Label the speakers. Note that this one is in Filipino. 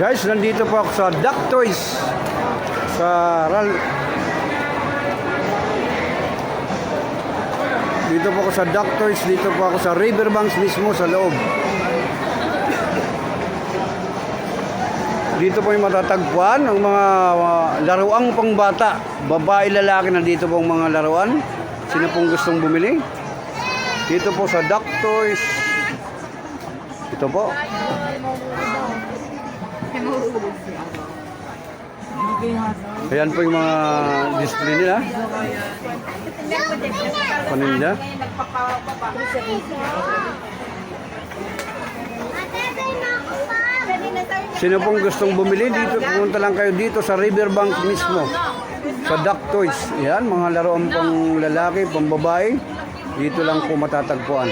Speaker 1: Guys, nandito po ako sa Duck Toys sa dito po ako sa Duck Toys, dito po ako sa Riverbanks mismo sa loob. Dito po yung matatagpuan ang mga laruang pangbata, babae, lalaki. Nandito po ang mga laruan. Sino pong gustong bumili? Dito po sa Duck Toys. Ito po. Ayan po yung mga display nila. Paninda. Sino pong gustong bumili dito, pumunta lang kayo dito sa Riverbank mismo. Sa Duck Toys. Ayan, mga laruan pang lalaki, pang babae. Dito lang po matatagpuan.